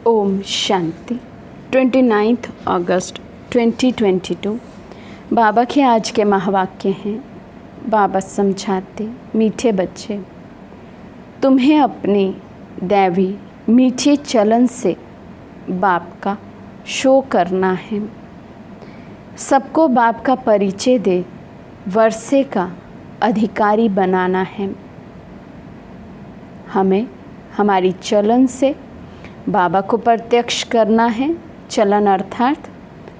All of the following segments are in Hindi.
ओम शांति। 29 अगस्त 2022 बाबा के आज के महावाक्य हैं। बाबा समझाते, मीठे बच्चे, तुम्हें अपनी दैवी मीठी चलन से बाप का शो करना है। सबको बाप का परिचय दे वर्षे का अधिकारी बनाना है। हमें हमारी चलन से बाबा को प्रत्यक्ष करना है। चलन अर्थात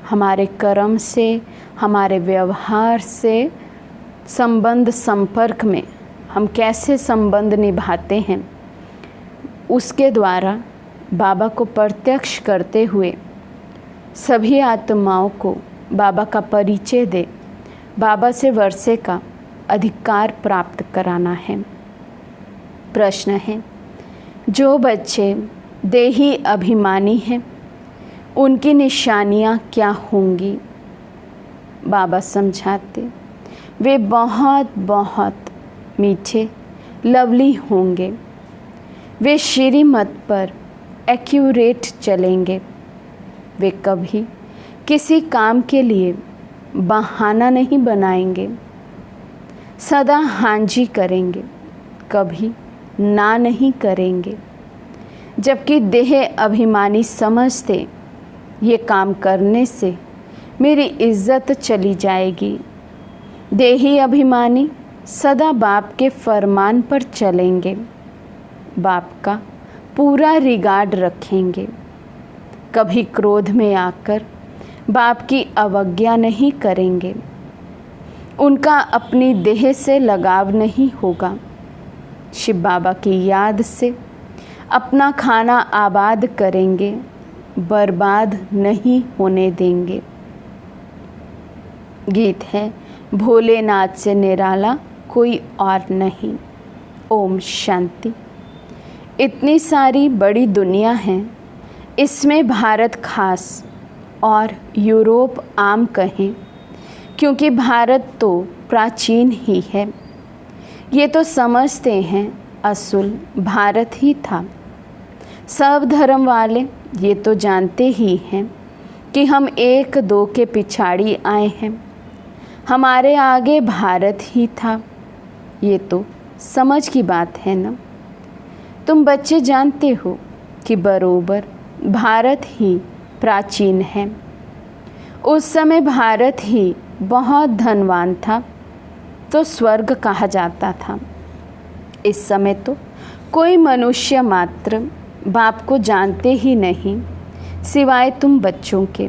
हमारे कर्म से, हमारे व्यवहार से, संबंध संपर्क में हम कैसे संबंध निभाते हैं, उसके द्वारा बाबा को प्रत्यक्ष करते हुए सभी आत्माओं को बाबा का परिचय दे बाबा से वर्षे का अधिकार प्राप्त कराना है। प्रश्न है, जो बच्चे देही अभिमानी हैं उनकी निशानियाँ क्या होंगी? बाबा समझाते, वे बहुत बहुत मीठे लवली होंगे। वे श्रीमत पर एक्यूरेट चलेंगे। वे कभी किसी काम के लिए बहाना नहीं बनाएंगे। सदा हाँ जी करेंगे, कभी ना नहीं करेंगे। जबकि देह अभिमानी समझते ये काम करने से मेरी इज्जत चली जाएगी। देही अभिमानी सदा बाप के फरमान पर चलेंगे, बाप का पूरा रिगार्ड रखेंगे। कभी क्रोध में आकर बाप की अवज्ञा नहीं करेंगे। उनका अपनी देह से लगाव नहीं होगा। शिव बाबा की याद से अपना खाना आबाद करेंगे, बर्बाद नहीं होने देंगे। गीत है, भोलेनाथ से निराला कोई और नहीं। ओम शांति। इतनी सारी बड़ी दुनिया है, इसमें भारत खास और यूरोप आम कहें, क्योंकि भारत तो प्राचीन ही है। ये तो समझते हैं असुल भारत ही था। सब धर्म वाले ये तो जानते ही हैं कि हम एक दो के पिछाड़ी आए हैं। हमारे आगे भारत ही था। ये तो समझ की बात है ना। तुम बच्चे जानते हो कि बरोबर भारत ही प्राचीन है। उस समय भारत ही बहुत धनवान था, तो स्वर्ग कहा जाता था। इस समय तो कोई मनुष्य मात्र बाप को जानते ही नहीं, सिवाय तुम बच्चों के।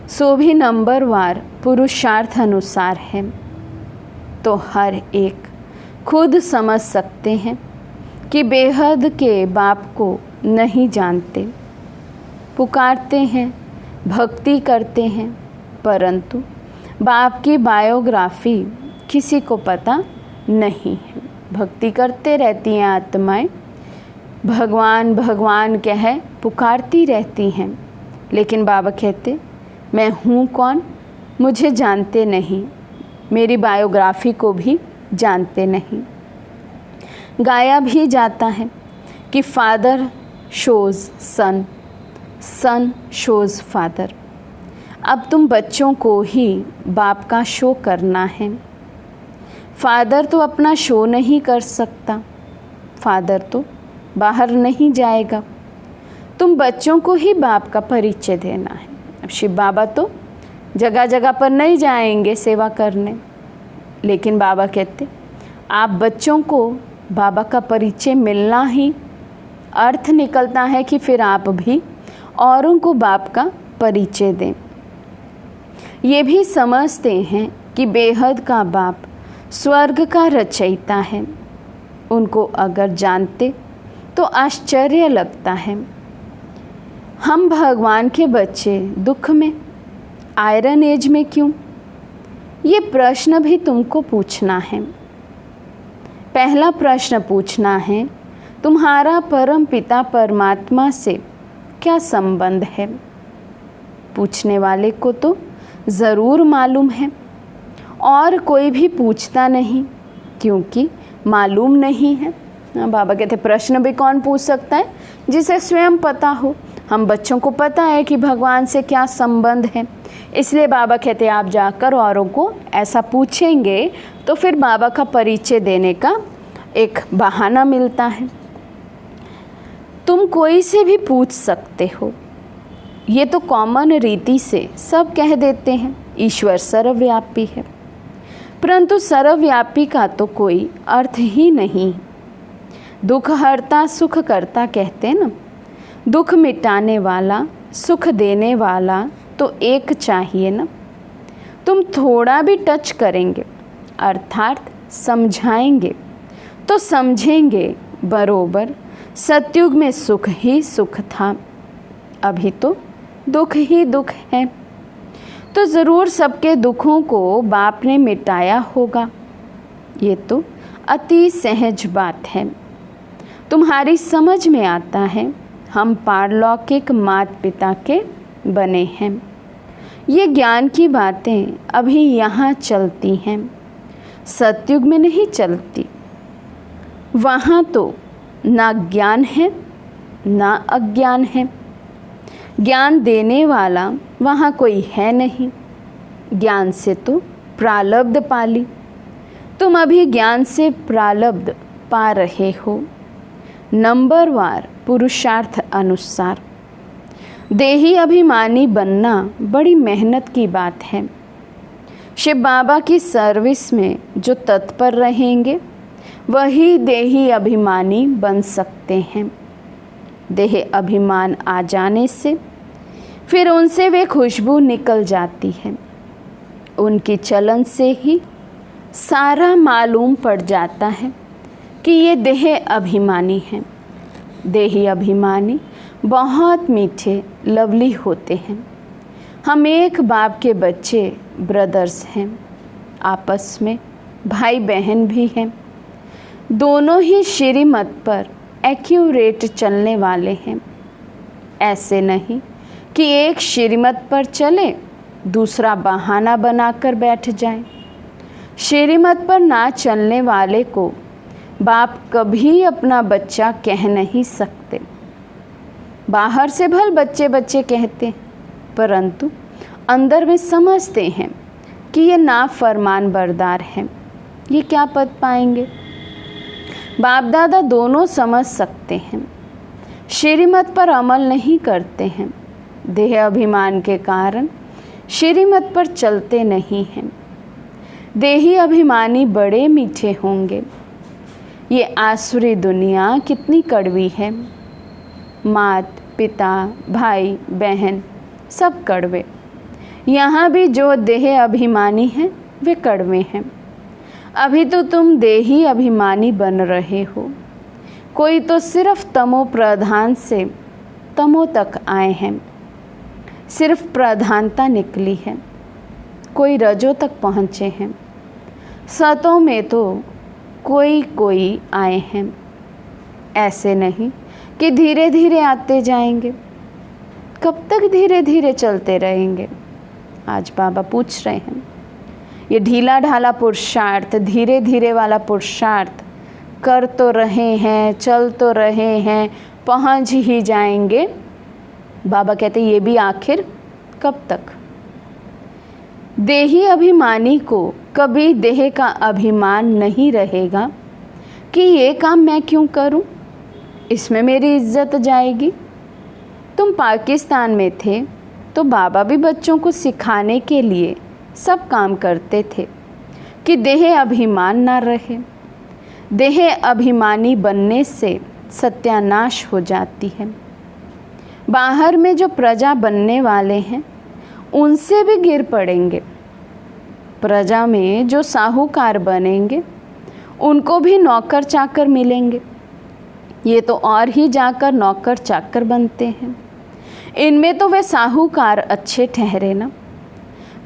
सो भी नंबरवार पुरुषार्थ अनुसार है, तो हर एक खुद समझ सकते हैं कि बेहद के बाप को नहीं जानते। पुकारते हैं, भक्ति करते हैं, परंतु बाप की बायोग्राफी किसी को पता नहीं है। भक्ति करते रहती हैं आत्माएं, भगवान भगवान कह पुकारती रहती हैं, लेकिन बाबा कहते, मैं हूँ कौन, मुझे जानते नहीं, मेरी बायोग्राफी को भी जानते नहीं। गाया भी जाता है कि फादर शोज़ सन, सन शोज़ फादर। अब तुम बच्चों को ही बाप का शो करना है। फादर तो अपना शो नहीं कर सकता, फादर तो बाहर नहीं जाएगा। तुम बच्चों को ही बाप का परिचय देना है। अब शिव बाबा तो जगह जगह पर नहीं जाएंगे सेवा करने, लेकिन बाबा कहते, आप बच्चों को बाबा का परिचय मिलना ही अर्थ निकलता है कि फिर आप भी औरों को बाप का परिचय दें। ये भी समझते हैं कि बेहद का बाप स्वर्ग का रचयिता है। उनको अगर जानते तो आश्चर्य लगता है। हम भगवान के बच्चे दुख में, आयरन एज में क्यों? ये प्रश्न भी तुमको पूछना है। पहला प्रश्न पूछना है, तुम्हारा परम पिता परमात्मा से क्या संबंध है? पूछने वाले को तो ज़रूर मालूम है, और कोई भी पूछता नहीं, क्योंकि मालूम नहीं है। बाबा कहते प्रश्न भी कौन पूछ सकता है? जिसे स्वयं पता हो। हम बच्चों को पता है कि भगवान से क्या संबंध है, इसलिए बाबा कहते हैं आप जाकर औरों को ऐसा पूछेंगे तो फिर बाबा का परिचय देने का एक बहाना मिलता है। तुम कोई से भी पूछ सकते हो, ये तो कॉमन रीति से सब कह देते हैं, ईश्वर सर्वव्यापी है, परंतु सर्वव्यापी का तो कोई अर्थ ही नहीं। दुख हरता सुख करता कहते ना, दुख मिटाने वाला सुख देने वाला तो एक चाहिए ना। तुम थोड़ा भी टच करेंगे अर्थात समझाएंगे तो समझेंगे बरोबर। सतयुग में सुख ही सुख था, अभी तो दुख ही दुख है, तो ज़रूर सबके दुखों को बाप ने मिटाया होगा। ये तो अति सहज बात है, तुम्हारी समझ में आता है। हम पारलौकिक माता पिता के बने हैं, ये ज्ञान की बातें अभी यहाँ चलती हैं, सतयुग में नहीं चलती। वहाँ तो ना ज्ञान है ना अज्ञान है, ज्ञान देने वाला वहाँ कोई है नहीं। ज्ञान से तो प्रारब्ध पाली, तुम अभी ज्ञान से प्रारब्ध पा रहे हो, नंबरवार पुरुषार्थ अनुसार। देही अभिमानी बनना बड़ी मेहनत की बात है। शिव बाबा की सर्विस में जो तत्पर रहेंगे वही देही अभिमानी बन सकते हैं। देह अभिमान आ जाने से फिर उनसे वे खुशबू निकल जाती है, उनकी चलन से ही सारा मालूम पड़ जाता है कि ये देह अभिमानी हैं। देही अभिमानी बहुत मीठे लवली होते हैं। हम एक बाप के बच्चे ब्रदर्स हैं, आपस में भाई बहन भी हैं, दोनों ही श्रीमत पर एक्यूरेट चलने वाले हैं। ऐसे नहीं कि एक श्रीमत पर चले दूसरा बहाना बनाकर बैठ जाए। श्रीमत पर ना चलने वाले को बाप कभी अपना बच्चा कह नहीं सकते। बाहर से भल बच्चे बच्चे कहते, परंतु अंदर में समझते हैं कि ये नाफरमान बरदार हैं, ये क्या पद पाएंगे। बाप दादा दोनों समझ सकते हैं, श्रीमत पर अमल नहीं करते हैं, देह अभिमान के कारण श्रीमत पर चलते नहीं हैं। देही अभिमानी बड़े मीठे होंगे। ये आसुरी दुनिया कितनी कड़वी है, मात पिता भाई बहन सब कड़वे। यहाँ भी जो देह अभिमानी हैं वे कड़वे हैं। अभी तो तुम देही अभिमानी बन रहे हो, कोई तो सिर्फ तमो प्रधान से तमो तक आए हैं, सिर्फ प्रधानता निकली है, कोई रजो तक पहुँचे हैं, सतों में तो कोई आए हैं। ऐसे नहीं कि धीरे धीरे आते जाएंगे, कब तक धीरे धीरे चलते रहेंगे। आज बाबा पूछ रहे हैं, ये ढीला ढाला पुरुषार्थ, धीरे धीरे वाला पुरुषार्थ कर तो रहे हैं, चल तो रहे हैं, पहुंच ही जाएंगे। बाबा कहते ये भी आखिर कब तक। देही अभिमानी को कभी देह का अभिमान नहीं रहेगा कि ये काम मैं क्यों करूं, इसमें मेरी इज्जत जाएगी। तुम पाकिस्तान में थे तो बाबा भी बच्चों को सिखाने के लिए सब काम करते थे कि देह अभिमान ना रहे। देह अभिमानी बनने से सत्यानाश हो जाती है। बाहर में जो प्रजा बनने वाले हैं उनसे भी गिर पड़ेंगे। प्रजा में जो साहूकार बनेंगे उनको भी नौकर चाकर मिलेंगे। ये तो और ही जाकर नौकर चाकर बनते हैं। इनमें तो वे साहूकार अच्छे ठहरे ना।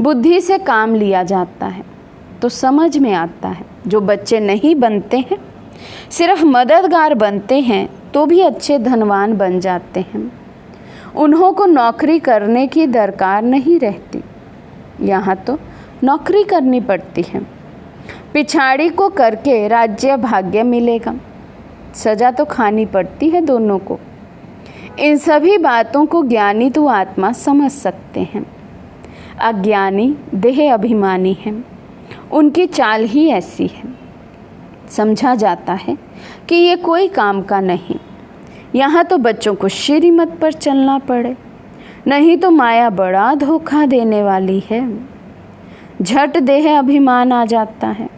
बुद्धि से काम लिया जाता है तो समझ में आता है। जो बच्चे नहीं बनते हैं, सिर्फ मददगार बनते हैं तो भी अच्छे धनवान बन जाते हैं। उन्हों को नौकरी करने की दरकार नहीं रहती, यहाँ तो नौकरी करनी पड़ती है। पिछाड़ी को करके राज्य भाग्य मिलेगा, सज़ा तो खानी पड़ती है दोनों को। इन सभी बातों को ज्ञानी तो आत्मा समझ सकते हैं। अज्ञानी देह अभिमानी हैं, उनकी चाल ही ऐसी है। समझा जाता है कि ये कोई काम का नहीं, यहाँ तो बच्चों को श्रीमत पर चलना पड़े, नहीं तो माया बड़ा धोखा देने वाली है। झट देह अभिमान आ जाता है।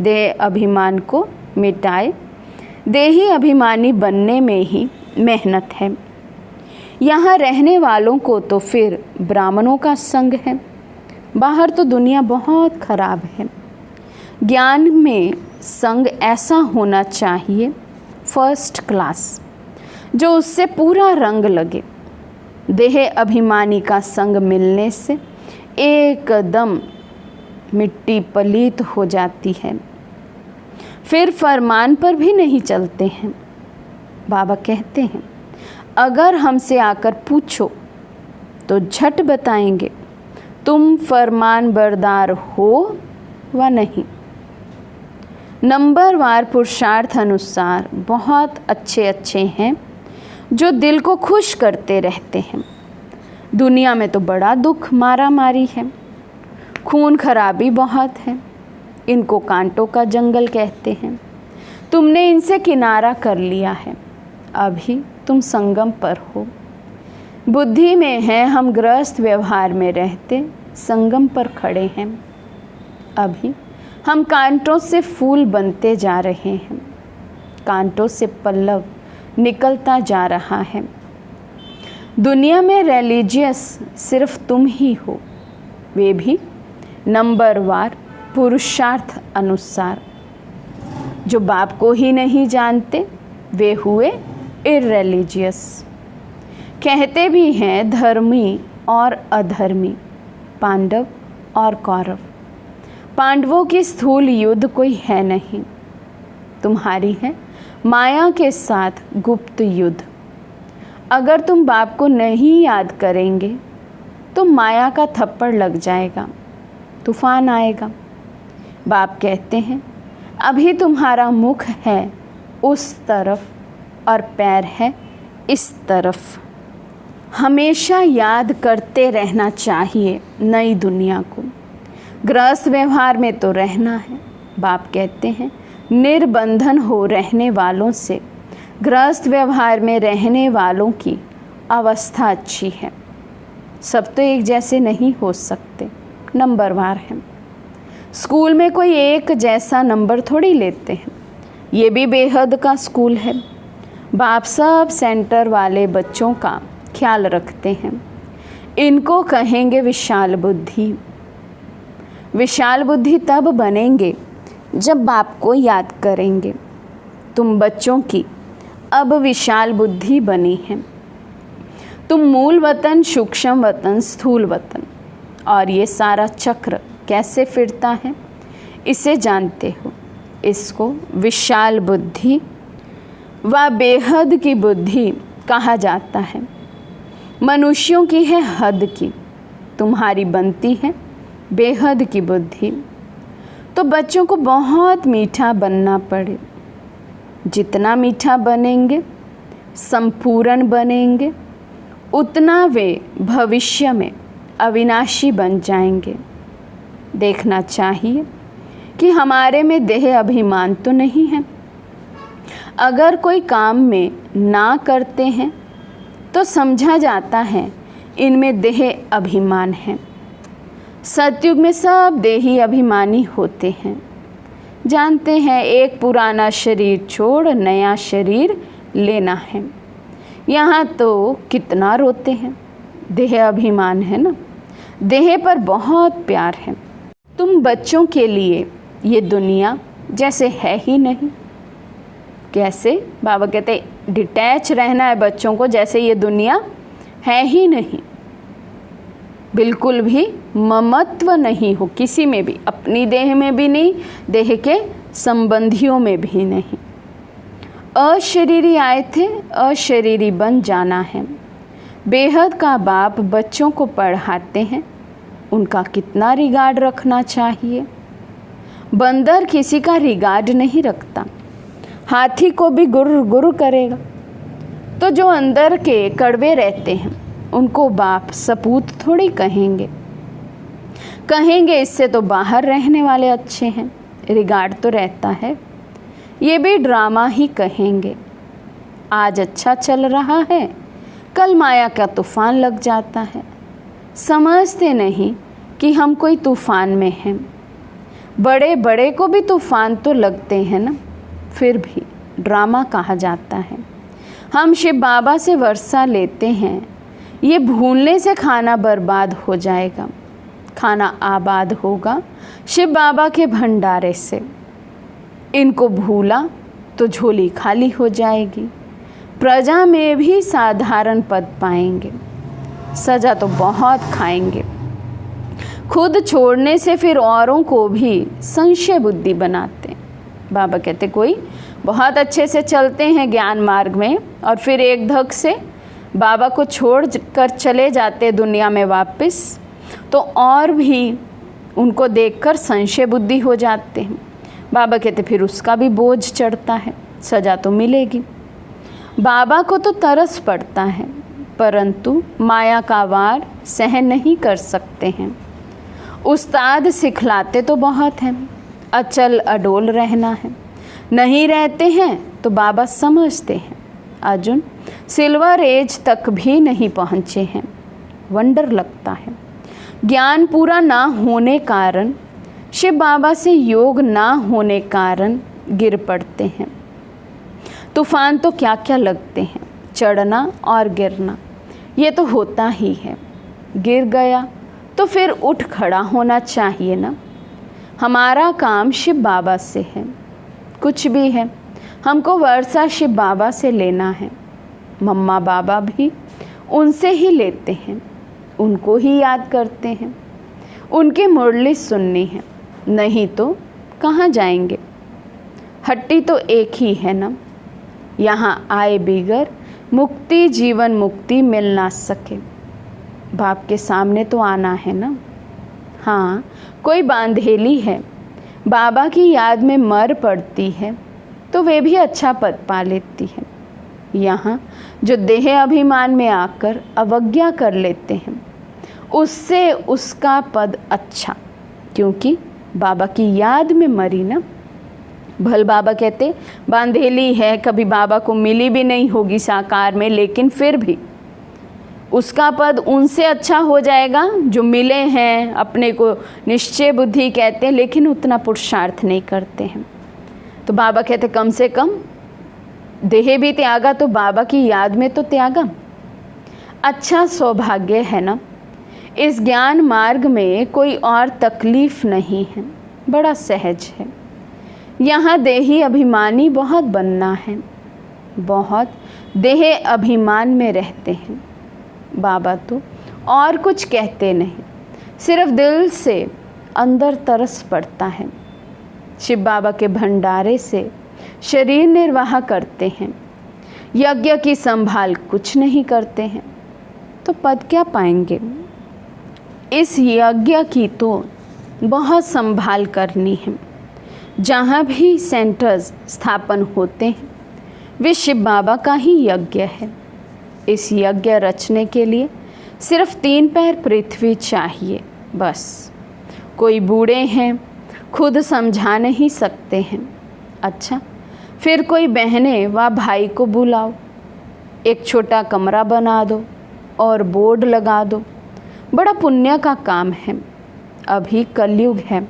देह अभिमान को मिटाए, देही अभिमानी बनने में ही मेहनत है। यहाँ रहने वालों को तो फिर ब्राह्मणों का संग है। बाहर तो दुनिया बहुत खराब है। ज्ञान में संग ऐसा होना चाहिए फर्स्ट क्लास, जो उससे पूरा रंग लगे। देह अभिमानी का संग मिलने से एकदम मिट्टी पलीत हो जाती है, फिर फरमान पर भी नहीं चलते हैं। बाबा कहते हैं, अगर हमसे आकर पूछो तो झट बताएंगे तुम फरमान बरदार हो व नहीं। नंबरवार पुरुषार्थ अनुसार बहुत अच्छे हैं जो दिल को खुश करते रहते हैं। दुनिया में तो बड़ा दुख मारा मारी है, खून खराबी बहुत है। इनको कांटों का जंगल कहते हैं। तुमने इनसे किनारा कर लिया है, अभी तुम संगम पर हो। बुद्धि में है हम गृहस्थ व्यवहार में रहते संगम पर खड़े हैं। अभी हम कांटों से फूल बनते जा रहे हैं, कांटों से पल्लव निकलता जा रहा है। दुनिया में रिलीजियस सिर्फ तुम ही हो, वे भी नंबरवार पुरुषार्थ अनुसार। जो बाप को ही नहीं जानते वे हुए इररिलीजियस। कहते भी हैं धर्मी और अधर्मी, पांडव और कौरव। पांडवों की स्थूल युद्ध कोई है नहीं, तुम्हारी है माया के साथ गुप्त युद्ध। अगर तुम बाप को नहीं याद करेंगे तो माया का थप्पड़ लग जाएगा, तूफान आएगा। बाप कहते हैं, अभी तुम्हारा मुख है उस तरफ और पैर है इस तरफ। हमेशा याद करते रहना चाहिए नई दुनिया को। गृहस्थ व्यवहार में तो रहना है। बाप कहते हैं, निर्बंधन हो रहने वालों से गृहस्थ व्यवहार में रहने वालों की अवस्था अच्छी है। सब तो एक जैसे नहीं हो सकते, नंबरवार हैं। स्कूल में कोई एक जैसा नंबर थोड़ी लेते हैं, ये भी बेहद का स्कूल है। बाप सब सेंटर वाले बच्चों का ख्याल रखते हैं। इनको कहेंगे विशाल बुद्धि। विशाल बुद्धि तब बनेंगे जब बाप को याद करेंगे। तुम बच्चों की अब विशाल बुद्धि बनी है। तुम मूल वतन, सूक्ष्म वतन, स्थूल वतन और ये सारा चक्र कैसे फिरता है इसे जानते हो। इसको विशाल बुद्धि व बेहद की बुद्धि कहा जाता है। मनुष्यों की है हद की, तुम्हारी बनती है बेहद की बुद्धि। तो बच्चों को बहुत मीठा बनना पड़े। जितना मीठा बनेंगे, संपूर्ण बनेंगे, उतना वे भविष्य में अविनाशी बन जाएंगे। देखना चाहिए कि हमारे में देह अभिमान तो नहीं है। अगर कोई काम में ना करते हैं तो समझा जाता है इनमें देह अभिमान है। सतयुग में सब देही अभिमानी होते हैं। जानते हैं एक पुराना शरीर छोड़ नया शरीर लेना है। यहाँ तो कितना रोते हैं, देह अभिमान है ना। देह पर बहुत प्यार है। तुम बच्चों के लिए ये दुनिया जैसे है ही नहीं। कैसे? बाबा कहते डिटैच रहना है बच्चों को, जैसे ये दुनिया है ही नहीं। बिल्कुल भी ममत्व नहीं हो किसी में भी, अपनी देह में भी नहीं, देह के संबंधियों में भी नहीं। अशरीरी आए थे, अशरीरी बन जाना है। बेहद का बाप बच्चों को पढ़ाते हैं, उनका कितना रिगार्ड रखना चाहिए। बंदर किसी का रिगार्ड नहीं रखता, हाथी को भी गुर गुर करेगा। तो जो अंदर के कड़वे रहते हैं उनको बाप सपूत थोड़ी कहेंगे। कहेंगे इससे तो बाहर रहने वाले अच्छे हैं, रिगार्ड तो रहता है। ये भी ड्रामा ही कहेंगे। आज अच्छा चल रहा है, कल माया का तूफान लग जाता है। समझते नहीं कि हम कोई तूफान में हैं। बड़े बड़े को भी तूफान तो लगते हैं ना, फिर भी ड्रामा कहा जाता है। हम शिव बाबा से वर्षा लेते हैं, ये भूलने से खाना बर्बाद हो जाएगा। खाना आबाद होगा शिव बाबा के भंडारे से। इनको भूला तो झोली खाली हो जाएगी। प्रजा में भी साधारण पद पाएंगे, सजा तो बहुत खाएंगे। खुद छोड़ने से फिर औरों को भी संशय बुद्धि बनाते। बाबा कहते कोई बहुत अच्छे से चलते हैं ज्ञान मार्ग में और फिर एक धक से बाबा को छोड़ कर चले जाते दुनिया में वापस, तो और भी उनको देखकर संशय बुद्धि हो जाते हैं। बाबा कहते फिर उसका भी बोझ चढ़ता है, सजा तो मिलेगी। बाबा को तो तरस पड़ता है, परंतु माया का वार सहन नहीं कर सकते हैं। उस्ताद सिखलाते तो बहुत हैं, अचल अडोल रहना है। नहीं रहते हैं तो बाबा समझते हैं। अर्जुन सिल्वर एज तक भी नहीं पहुँचे हैं। वंडर लगता है। ज्ञान पूरा ना होने कारण, शिव बाबा से योग ना होने कारण गिर पड़ते हैं। तूफान तो क्या क्या लगते हैं, चढ़ना और गिरना, ये तो होता ही है। गिर गया तो फिर उठ खड़ा होना चाहिए ना। हमारा काम शिव बाबा से है, कुछ भी है हमको वर्षा शिव बाबा से लेना है। मम्मा बाबा भी उनसे ही लेते हैं, उनको ही याद करते हैं, उनकी मुरली सुननी है, नहीं तो कहाँ जाएंगे। हट्टी तो एक ही है ना, यहाँ आए बिगर मुक्ति जीवन मुक्ति मिल ना सके। बाप के सामने तो आना है ना। हाँ, कोई बांधेली है, बाबा की याद में मर पड़ती है तो वे भी अच्छा पद पा लेती है। यहाँ जो देह अभिमान में आकर अवज्ञा कर लेते हैं, उससे उसका पद अच्छा, क्योंकि बाबा की याद में मरी ना। भल बाबा कहते बांधेली है, कभी बाबा को मिली भी नहीं होगी साकार में, लेकिन फिर भी उसका पद उनसे अच्छा हो जाएगा जो मिले हैं, अपने को निश्चय बुद्धि कहते हैं, लेकिन उतना पुरुषार्थ नहीं करते हैं। तो बाबा कहते कम से कम देह भी त्यागा तो बाबा की याद में तो त्यागा। अच्छा सौभाग्य है ना। इस ज्ञान मार्ग में कोई और तकलीफ नहीं है, बड़ा सहज है। यहाँ देही अभिमानी बहुत बनना है, बहुत देह अभिमान में रहते हैं। बाबा तो और कुछ कहते नहीं, सिर्फ दिल से अंदर तरस पड़ता है। शिव बाबा के भंडारे से शरीर निर्वाह करते हैं, यज्ञ की संभाल कुछ नहीं करते हैं, तो पद क्या पाएंगे। इस यज्ञ की तो बहुत संभाल करनी है। जहाँ भी सेंटर्स स्थापन होते हैं वे शिव बाबा का ही यज्ञ है। इस यज्ञ रचने के लिए सिर्फ 3 पैर पृथ्वी चाहिए बस। कोई बूढ़े हैं, खुद समझा नहीं सकते हैं। अच्छा, फिर कोई बहनें व भाई को बुलाओ, एक छोटा कमरा बना दो और बोर्ड लगा दो। बड़ा पुण्य का काम है। अभी कलयुग है,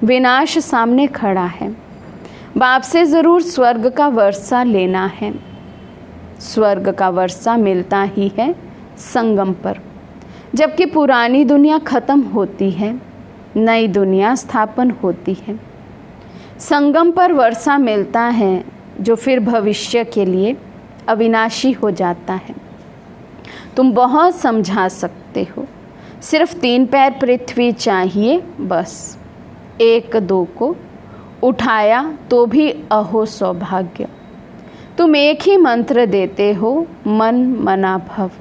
विनाश सामने खड़ा है। बाप से ज़रूर स्वर्ग का वर्षा लेना है। स्वर्ग का वर्षा मिलता ही है संगम पर, जबकि पुरानी दुनिया ख़त्म होती है, नई दुनिया स्थापन होती है। संगम पर वर्षा मिलता है जो फिर भविष्य के लिए अविनाशी हो जाता है। तुम बहुत समझा सकते हो, सिर्फ 3 पैर पृथ्वी चाहिए बस। 1-2 को उठाया तो भी अहो सौभाग्य। तुम एक ही मंत्र देते हो, मन मना भव।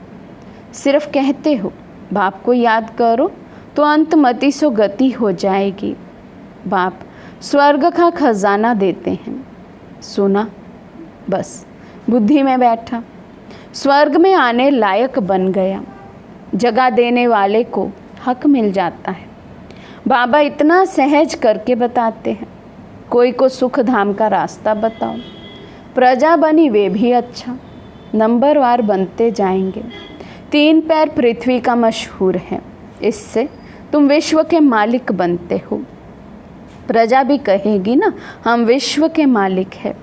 सिर्फ कहते हो बाप को याद करो तो अंतमति सो गति हो जाएगी। बाप स्वर्ग का खजाना देते हैं, सुना बस बुद्धि में बैठा। स्वर्ग में आने लायक बन गया। जगह देने वाले को हक मिल जाता है। बाबा इतना सहज करके बताते हैं। कोई को सुख धाम का रास्ता बताओ। प्रजा बनी वे भी अच्छा, नंबरवार बनते जाएंगे। 3 पैर पृथ्वी का मशहूर है, इससे तुम विश्व के मालिक बनते हो। प्रजा भी कहेगी ना, हम विश्व के मालिक हैं।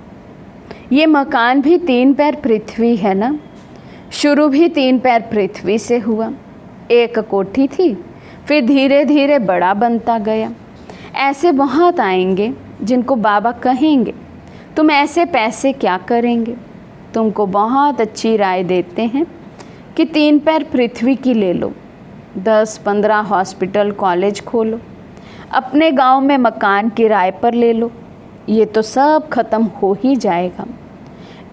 ये मकान भी 3 पैर पृथ्वी है ना। शुरू भी 3 पैर पृथ्वी से हुआ। एक कोठी थी, फिर धीरे धीरे बड़ा बनता गया। ऐसे बहुत आएंगे जिनको बाबा कहेंगे तुम ऐसे पैसे क्या करेंगे। तुमको बहुत अच्छी राय देते हैं कि 3 पैर पृथ्वी की ले लो, 10-15 हॉस्पिटल कॉलेज खोलो, अपने गांव में मकान किराए पर ले लो। ये तो सब खत्म हो ही जाएगा।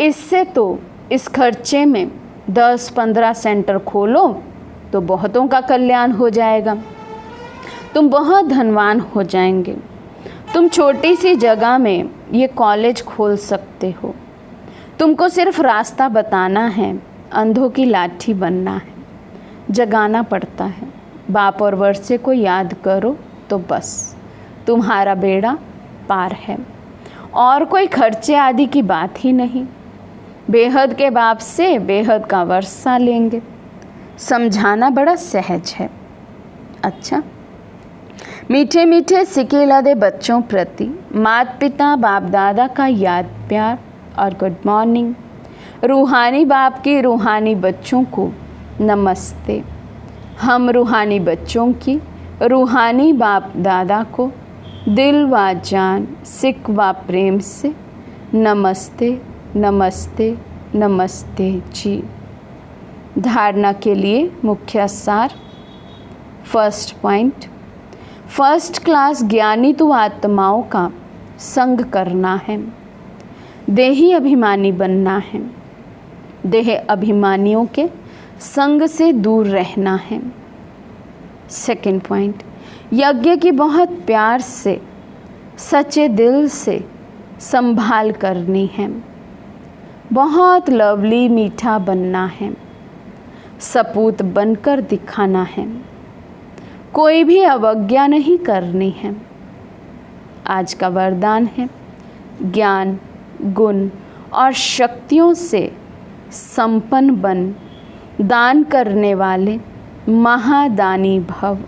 इससे तो इस खर्चे में 10-15 सेंटर खोलो तो बहुतों का कल्याण हो जाएगा। तुम बहुत धनवान हो जाएंगे। तुम छोटी सी जगह में ये कॉलेज खोल सकते हो। तुमको सिर्फ रास्ता बताना है, अंधों की लाठी बनना है, जगाना पड़ता है। बाप और वर्षे को याद करो तो बस तुम्हारा बेड़ा पार है। और कोई खर्चे आदि की बात ही नहीं। बेहद के बाप से बेहद का वर्षा लेंगे। समझाना बड़ा सहज है। अच्छा, मीठे मीठे सिके लदे बच्चों प्रति माता पिता बाप दादा का याद प्यार और गुड मॉर्निंग। रूहानी बाप की रूहानी बच्चों को नमस्ते। हम रूहानी बच्चों की रूहानी बाप दादा को दिल व जान सिक व प्रेम से नमस्ते नमस्ते नमस्ते जी। धारणा के लिए मुख्य सार। फर्स्ट पॉइंट, फर्स्ट क्लास ज्ञानी तो आत्माओं का संग करना है, देही अभिमानी बनना है, देह अभिमानियों के संग से दूर रहना है। सेकंड पॉइंट, यज्ञ की बहुत प्यार से सच्चे दिल से संभाल करनी है, बहुत लवली मीठा बनना है, सपूत बनकर दिखाना है, कोई भी अवज्ञा नहीं करनी है। आज का वरदान है ज्ञान गुण और शक्तियों से संपन्न बन दान करने वाले महादानी भव।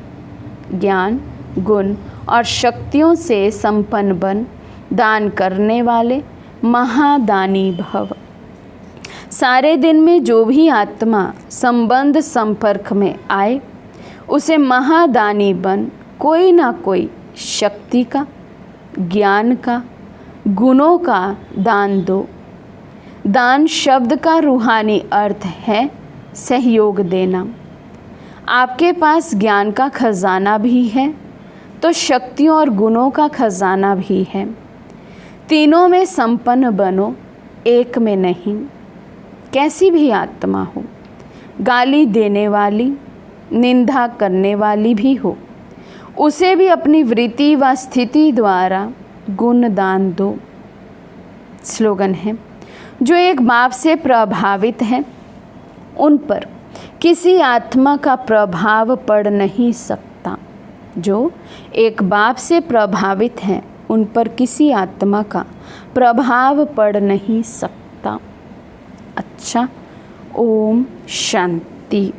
ज्ञान गुण और शक्तियों से संपन्न बन दान करने वाले महादानी भव। सारे दिन में जो भी आत्मा संबंध संपर्क में आए उसे महादानी बन कोई ना कोई शक्ति का, ज्ञान का, गुणों का दान दो। दान शब्द का रूहानी अर्थ है सहयोग देना। आपके पास ज्ञान का खजाना भी है तो शक्तियों और गुणों का खजाना भी है। तीनों में संपन्न बनो, एक में नहीं। कैसी भी आत्मा हो, गाली देने वाली, निंदा करने वाली भी हो, उसे भी अपनी वृत्ति व स्थिति द्वारा गुण दान दो। स्लोगन है, जो एक बाप से प्रभावित है उन पर किसी आत्मा का प्रभाव पड़ नहीं सकता। जो एक बाप से प्रभावित हैं उन पर किसी आत्मा का प्रभाव पड़ नहीं सकता। अच्छा, ओम शांति।